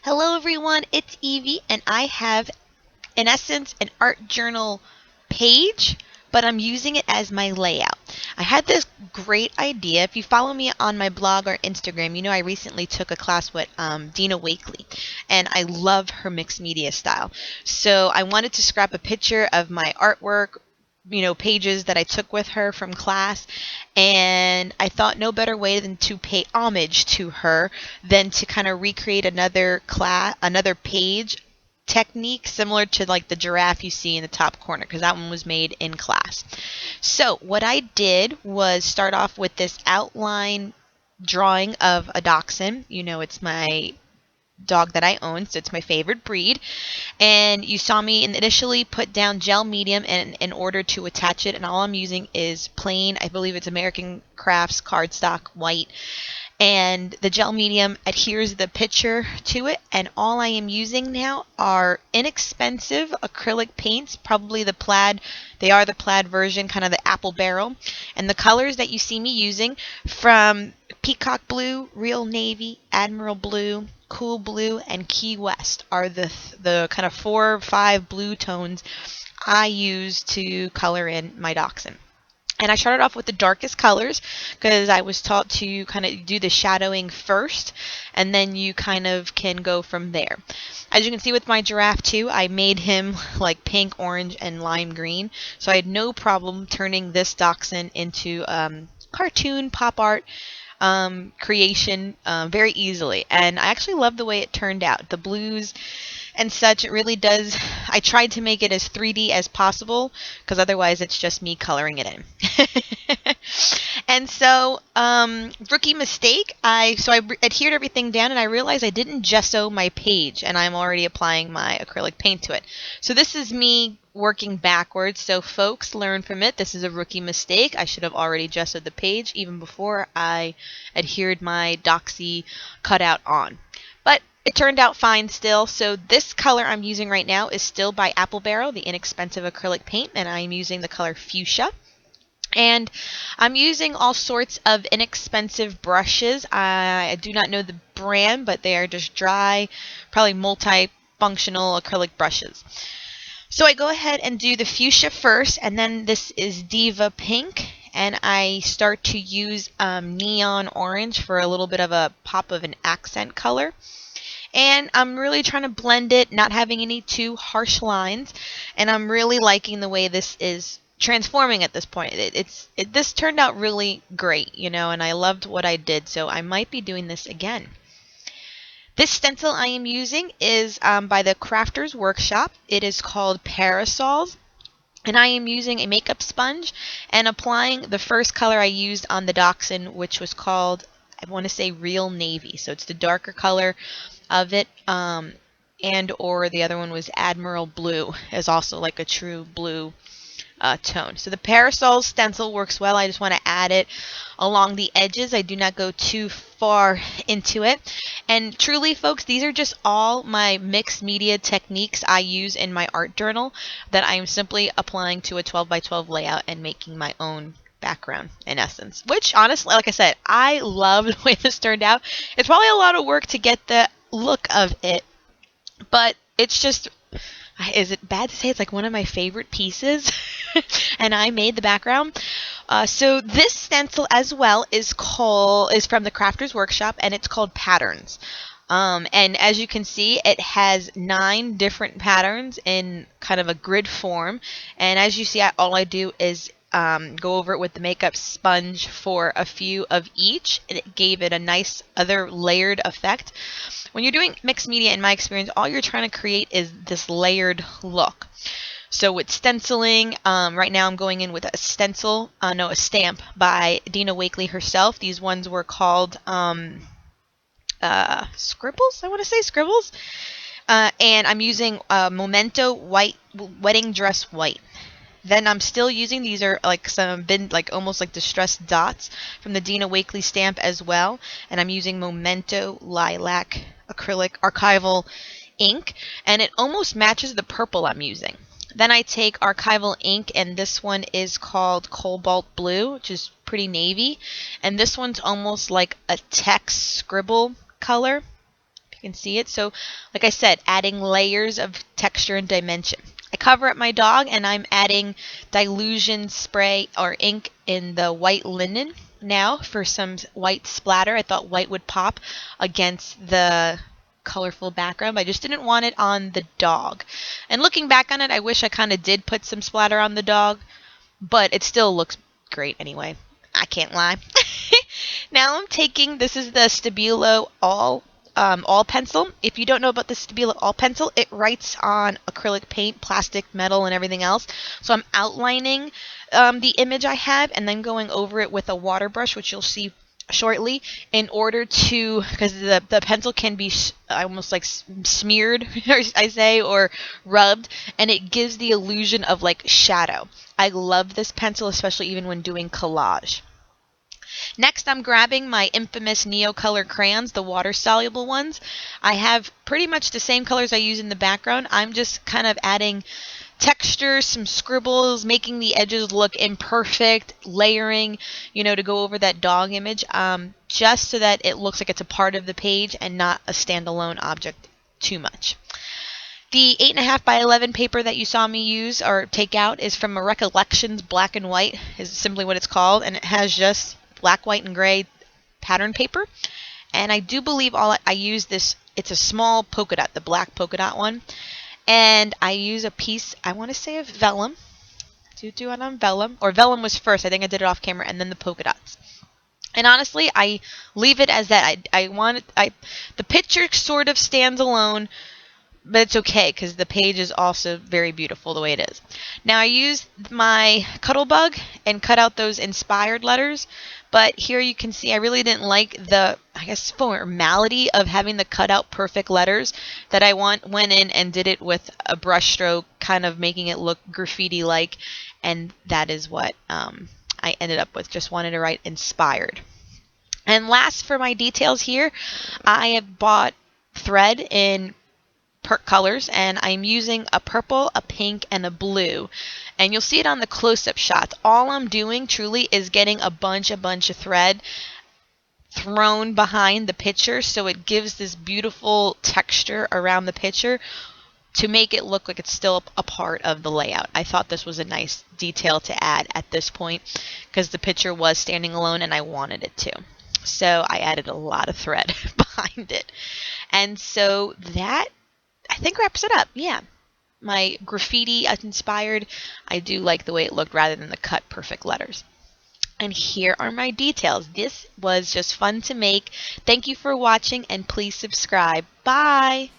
Hello everyone, it's Evie and I have in essence an art journal page, but I'm using it as my layout. I had this great idea. If you follow me on my blog or Instagram, you know I recently took a class with Dina Wakley, and I love her mixed media style. So I wanted to scrap a picture of my artwork, pages that I took with her from class, and I thought no better way than to pay homage to her than to kind of recreate another page technique similar to like the giraffe you see in the top corner, because that one was made in class. So what I did was start off with this outline drawing of a dachshund. It's my dog that I own, so it's my favorite breed. And you saw me initially put down gel medium in order to attach it, and all I'm using is plain, I believe it's American Crafts cardstock white, and the gel medium adheres the picture to it, and all I am using now are inexpensive acrylic paints, probably the plaid. They are the plaid version, kind of the apple barrel, and the colors that you see me using from peacock blue, real navy, admiral blue, cool blue, and Key West are the kind of 4 or 5 blue tones I use to color in my dachshund. And I started off with the darkest colors because I was taught to kind of do the shadowing first, and then you kind of can go from there. As you can see with my giraffe too, I made him like pink, orange, and lime green. So I had no problem turning this dachshund into cartoon pop art creation very easily. And I actually love the way it turned out. The blues and such, it really does. I tried to make it as 3D as possible because otherwise it's just me coloring it in. And so, rookie mistake. I adhered everything down, and I realized I didn't gesso my page, and I'm already applying my acrylic paint to it. So this is me working backwards. So folks, learn from it. This is a rookie mistake. I should have already gessoed the page even before I adhered my doxy cutout on. But it turned out fine still. So this color I'm using right now is still by Apple Barrel, the inexpensive acrylic paint, and I'm using the color fuchsia. And I'm using all sorts of inexpensive brushes. I do not know the brand, but they are just dry, probably multi-functional acrylic brushes. So I go ahead and do the fuchsia first, and then this is Diva Pink, and I start to use neon orange for a little bit of a pop of an accent color. And I'm really trying to blend it, not having any too harsh lines, and I'm really liking the way this is transforming at this point. This turned out really great, and I loved what I did, so I might be doing this again. This stencil I am using is by the Crafters Workshop. It is called Parasols, and I am using a makeup sponge and applying the first color I used on the dachshund, which was called, I want to say, Real Navy. So it's the darker color of it, and or the other one was Admiral Blue, is also like a true blue tone. So the parasol stencil works well. I just want to add it along the edges. I do not go too far into it. And truly, folks, these are just all my mixed media techniques I use in my art journal that I am simply applying to a 12 by 12 layout and making my own background in essence, which honestly, like I said, I love the way this turned out. It's probably a lot of work to get the look of it, but it's just, is it bad to say it's like one of my favorite pieces? And I made the background. So this stencil as well is from the Crafters Workshop, and it's called Patterns. And as you can see, it has 9 different patterns in kind of a grid form. And as you see, all I do is go over it with the makeup sponge for a few of each, and it gave it a nice other layered effect. When you're doing mixed media, in my experience, all you're trying to create is this layered look. So with stenciling, right now I'm going in with a stamp by Dina Wakley herself. These ones were called scribbles, I want to say scribbles. And I'm using Memento White Wedding Dress White. Then I'm still using, these are like almost like distressed dots from the Dina Wakley stamp as well. And I'm using Memento Lilac acrylic archival ink, and it almost matches the purple I'm using. Then I take archival ink, and this one is called Cobalt Blue, which is pretty navy. And this one's almost like a text scribble color. You can see it. So, like I said, adding layers of texture and dimension. I cover up my dog and I'm adding dilution spray or ink in the white linen now for some white splatter. I thought white would pop against the colorful background, but I just didn't want it on the dog. And looking back on it, I wish I kind of did put some splatter on the dog, but it still looks great anyway. I can't lie. Now I'm taking, this is the Stabilo all pencil. If you don't know about the Stabilo all pencil, it writes on acrylic paint, plastic, metal, and everything else. So I'm outlining the image I have and then going over it with a water brush, which you'll see shortly, in order to, because the pencil can be almost like smeared, I say, or rubbed, and it gives the illusion of like shadow. I love this pencil, especially even when doing collage. Next, I'm grabbing my infamous Neocolor crayons, the water-soluble ones. I have pretty much the same colors I use in the background. I'm just kind of adding texture, some scribbles, making the edges look imperfect, layering, to go over that dog image, just so that it looks like it's a part of the page and not a standalone object too much. The 8.5 by 11 paper that you saw me use or take out is from a Recollections Black and White, is simply what it's called, and it has just black, white, and gray pattern paper. And I do believe I use this, it's a small polka dot, the black polka dot one. And I use a piece, I want to say of vellum. Do it on vellum. Or vellum was first, I think I did it off camera, and then the polka dots. And honestly, I leave it as that. The picture sort of stands alone, but it's okay because the page is also very beautiful the way it is. Now I used my Cuttlebug and cut out those inspired letters, but here you can see I really didn't like the, formality of having the cut out perfect letters that I went in and did it with a brush stroke, kind of making it look graffiti-like, and that is what I ended up with. Just wanted to write inspired. And last, for my details here, I have bought thread in colors, and I'm using a purple, a pink, and a blue, and you'll see it on the close-up shots. All I'm doing truly is getting a bunch of thread thrown behind the picture, so it gives this beautiful texture around the picture to make it look like it's still a part of the layout. I thought this was a nice detail to add at this point because the picture was standing alone and I wanted it to. So I added a lot of thread behind it. And so that, I think, wraps it up. Yeah. My graffiti inspired. I do like the way it looked rather than the cut perfect letters. And here are my details. This was just fun to make. Thank you for watching and please subscribe. Bye.